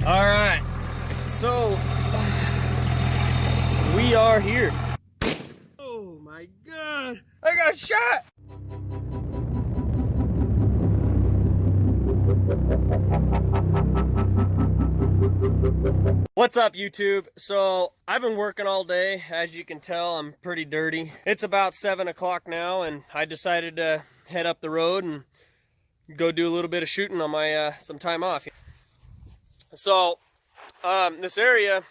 All right, so we are here. Oh my God, I got shot. What's up, YouTube? So I've been working all day. As you can tell, I'm pretty dirty. It's about 7 o'clock now, and I decided to head up the road and go do a little bit of shooting on my some time off. So this area,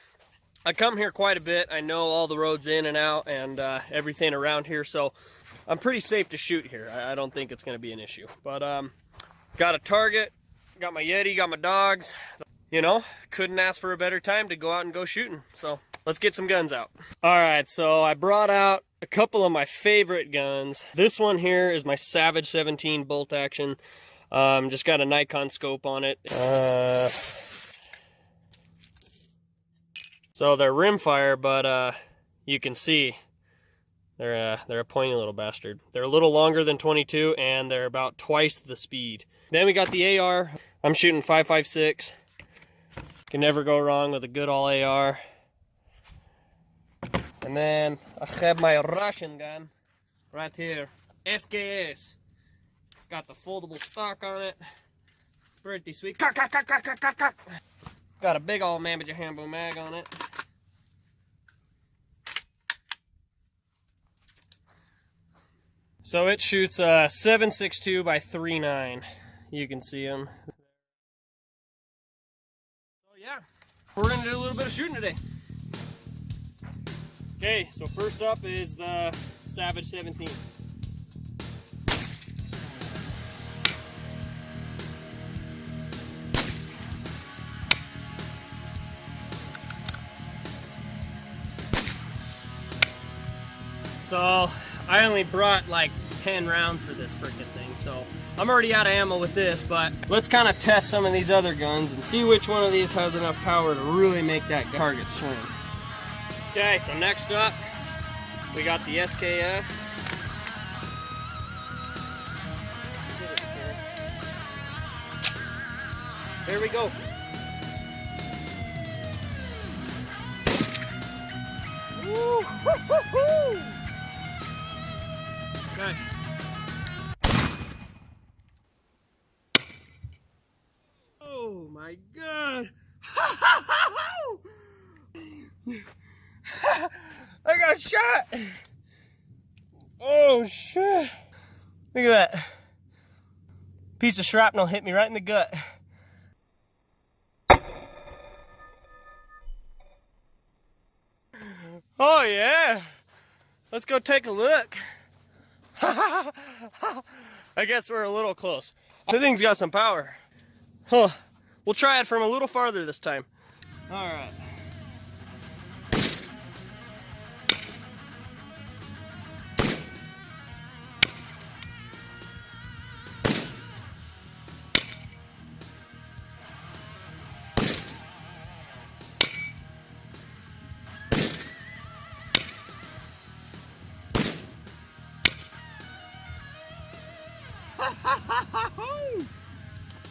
I come here quite a bit. I know all the roads in and out and everything around here, so I'm pretty safe to shoot here. I don't think it's going to be an issue. But got a target, got my Yeti, got my dogs. You know, couldn't ask for a better time to go out and go shooting. So let's get some guns out. All right, so I brought out a couple of my favorite guns. This one here is my Savage 17 bolt action. Just got a Nikon scope on it. So they're rimfire, but you can see they're a pointy little bastard. They're a little longer than 22, and they're about twice the speed. Then we got the AR. I'm shooting 5.56. Can never go wrong with a good all AR. And then I have my Russian gun right here, SKS. It's got the foldable stock on it. Pretty sweet. Got a big old Mamaja Hambo mag on it. So it shoots 7.62 by 3.9. You can see them. So yeah, we're gonna do a little bit of shooting today. Okay, so first up is the Savage 17. So I only brought like 10 rounds for this freaking thing, so I'm already out of ammo with this, but let's kind of test some of these other guns and see which one of these has enough power to really make that target swing. Okay, so next up, we got the SKS. There we go. Woo! Woo-hoo-hoo! Okay. Oh my God! I got shot! Oh shit! Look at that. Piece of shrapnel hit me right in the gut. Oh yeah! Let's go take a look. I guess we're a little close. The thing's got some power. Huh. We'll try it from a little farther this time. All right.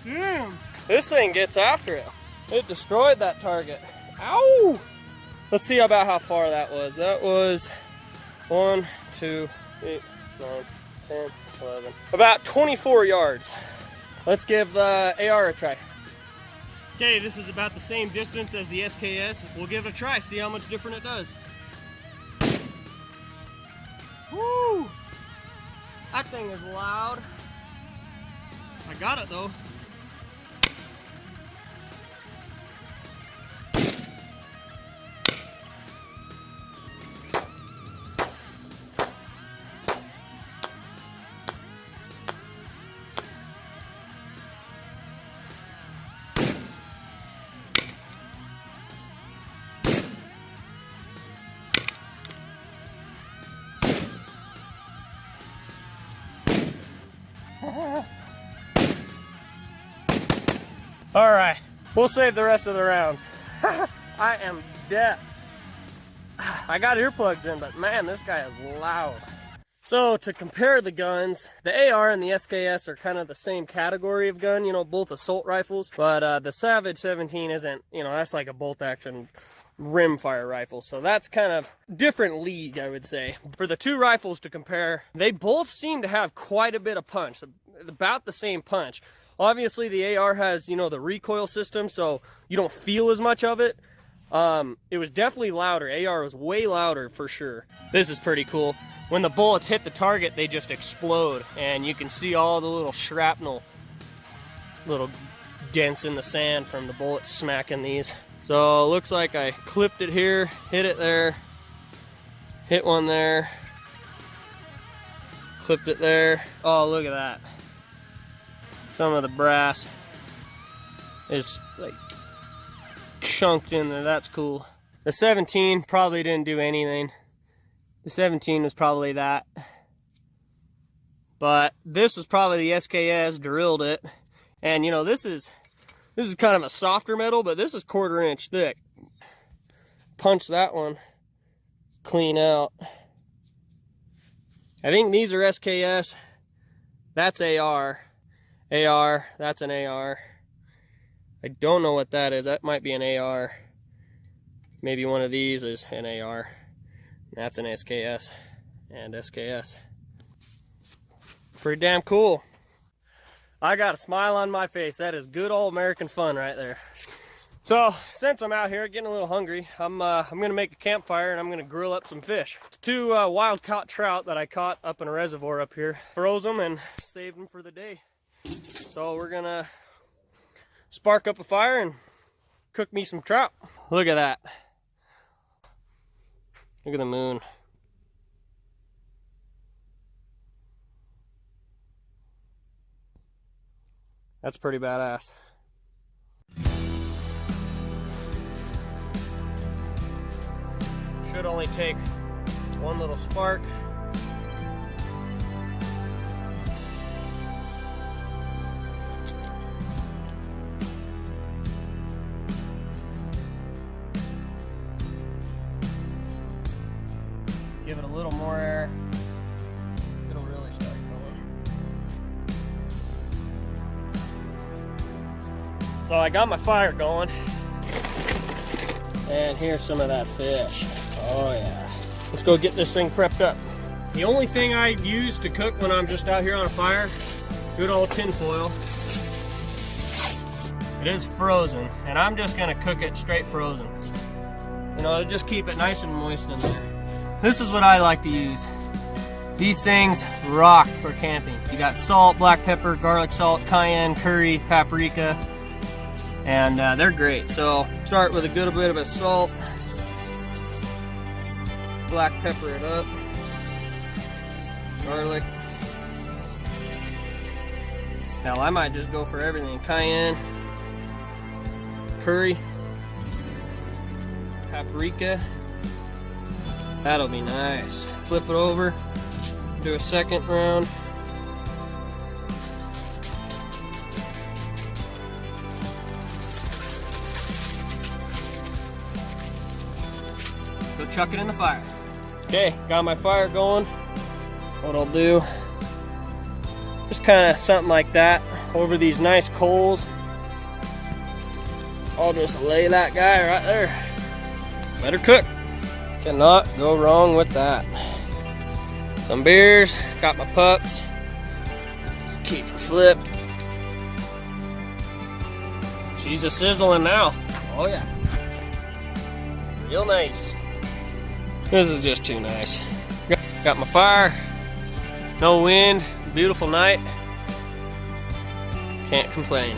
Damn. This thing gets after it. It destroyed that target. Ow! Let's see about how far that was. That was 1, 2, 8, 9, 10, 11. About 24 yards. Let's give the AR a try. Okay, this is about the same distance as the SKS. We'll give it a try, see how much different it does. Woo! That thing is loud. I got it though. All right, we'll save the rest of the rounds. I am deaf. I got earplugs in, but man, this guy is loud. So to compare the guns, the AR and the SKS are kind of the same category of gun, you know, both assault rifles, but the Savage 17 isn't, you know, that's like a bolt action rimfire rifle, so that's kind of different league, I would say. For the two rifles to compare, they both seem to have quite a bit of punch, about the same punch. Obviously the AR has, you know, the recoil system, so you don't feel as much of it. It was definitely louder. AR was way louder for sure. This is pretty cool. When the bullets hit the target, they just explode, and you can see all the little shrapnel, little dents in the sand from the bullets smacking these. So it looks like I clipped it here, hit it there, hit one there, clipped it there. Oh, look at that. Some of the brass is like chunked in there. That's cool. The 17 probably didn't do anything. The 17 was probably that. But this was probably the SKS, drilled it. And you know, this is kind of a softer metal, but this is 1/4 inch thick. Punch that one clean out. I think these are SKS. That's AR. AR, that's an AR. I don't know what that is. That might be an AR. Maybe one of these is an AR. That's an SKS and SKS. Pretty damn cool. I got a smile on my face. That is good old American fun right there. So since I'm out here getting a little hungry, I'm gonna make a campfire and I'm gonna grill up some fish. It's 2 wild caught trout that I caught up in a reservoir up here. Froze them and saved them for the day. So we're gonna spark up a fire and cook me some trout. Look at that. Look at the moon. That's pretty badass. Should only take one little spark. Give it a little more air. It'll really start going. So I got my fire going. And here's some of that fish. Oh yeah. Let's go get this thing prepped up. The only thing I use to cook when I'm just out here on a fire, good old tin foil. It is frozen, and I'm just gonna cook it straight frozen. You know, just keep it nice and moist in there. This is what I like to use. These things rock for camping. You got salt, black pepper, garlic salt, cayenne, curry, paprika, and they're great. So start with a good bit of salt, black pepper it up, garlic. Now I might just go for everything. Cayenne, curry, paprika. That'll be nice. Flip it over, do a second round. Go chuck it in the fire. Okay, got my fire going. What I'll do, just kind of something like that over these nice coals. I'll just lay that guy right there. Let her cook. Cannot go wrong with that. Some beers, got my pups. Keep her flipped. She's a sizzling now. Oh yeah. Real nice. This is just too nice. Got my fire. No wind. Beautiful night. Can't complain.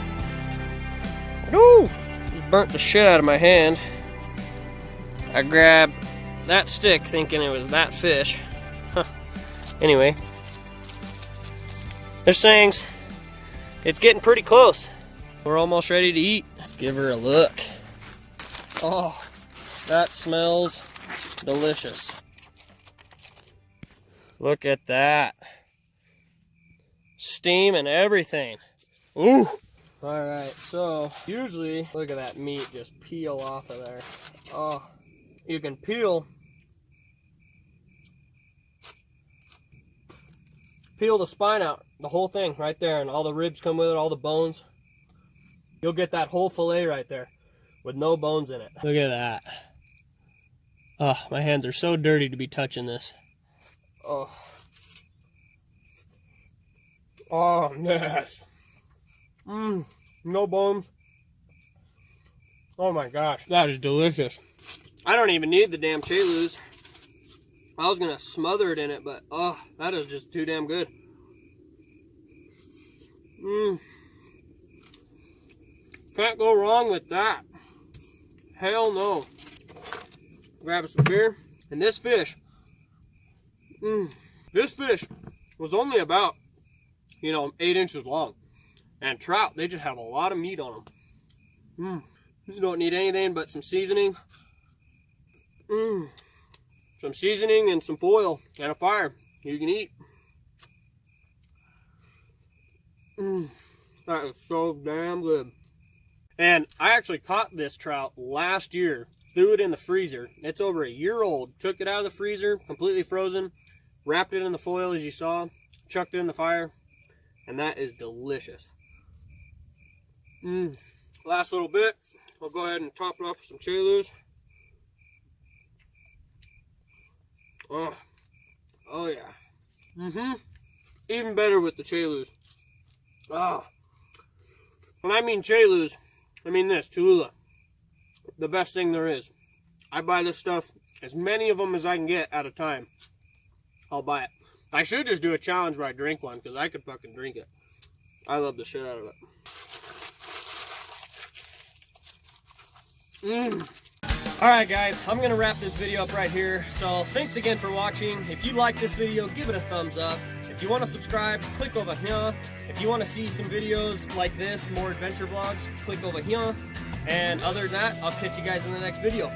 Woo! Just burnt the shit out of my hand. I grabbed that stick thinking it was that fish. Huh. Anyway, this thing's, it's getting pretty close. We're almost ready to eat. Let's give her a look. Oh, that smells delicious. Look at that. Steam and everything. Ooh. All right, so usually, look at that meat just peel off of there. Oh, you can peel peel the spine out, the whole thing right there, and all the ribs come with it, all the bones. You'll get that whole fillet right there with no bones in it. Look at that. Oh, my hands are so dirty to be touching this. Oh. Oh, yes. No bones. Oh my gosh, that is delicious. I don't even need the damn Chalus. I was gonna smother it in it, but oh, that is just too damn good. Can't go wrong with that. Hell no. Grab some beer. And this fish, was only about, 8 inches long. And trout, they just have a lot of meat on them. You don't need anything but some seasoning. Some seasoning and some foil and a fire. You can eat. That is so damn good. And I actually caught this trout last year. Threw it in the freezer. It's over a year old. Took it out of the freezer, completely frozen. Wrapped it in the foil as you saw. Chucked it in the fire. And that is delicious. Last little bit. I'll go ahead and top it off with some Chalus. Oh yeah. Even better with the Chalus. When I mean Chalus, I mean this, Cholula. The best thing there is. I buy this stuff, as many of them as I can get at a time. I'll buy it. I should just do a challenge where I drink one, because I could fucking drink it. I love the shit out of it. Alright guys, I'm going to wrap this video up right here. So thanks again for watching. If you like this video, give it a thumbs up. If you want to subscribe, click over here. If you want to see some videos like this, more adventure vlogs, click over here. And other than that, I'll catch you guys in the next video.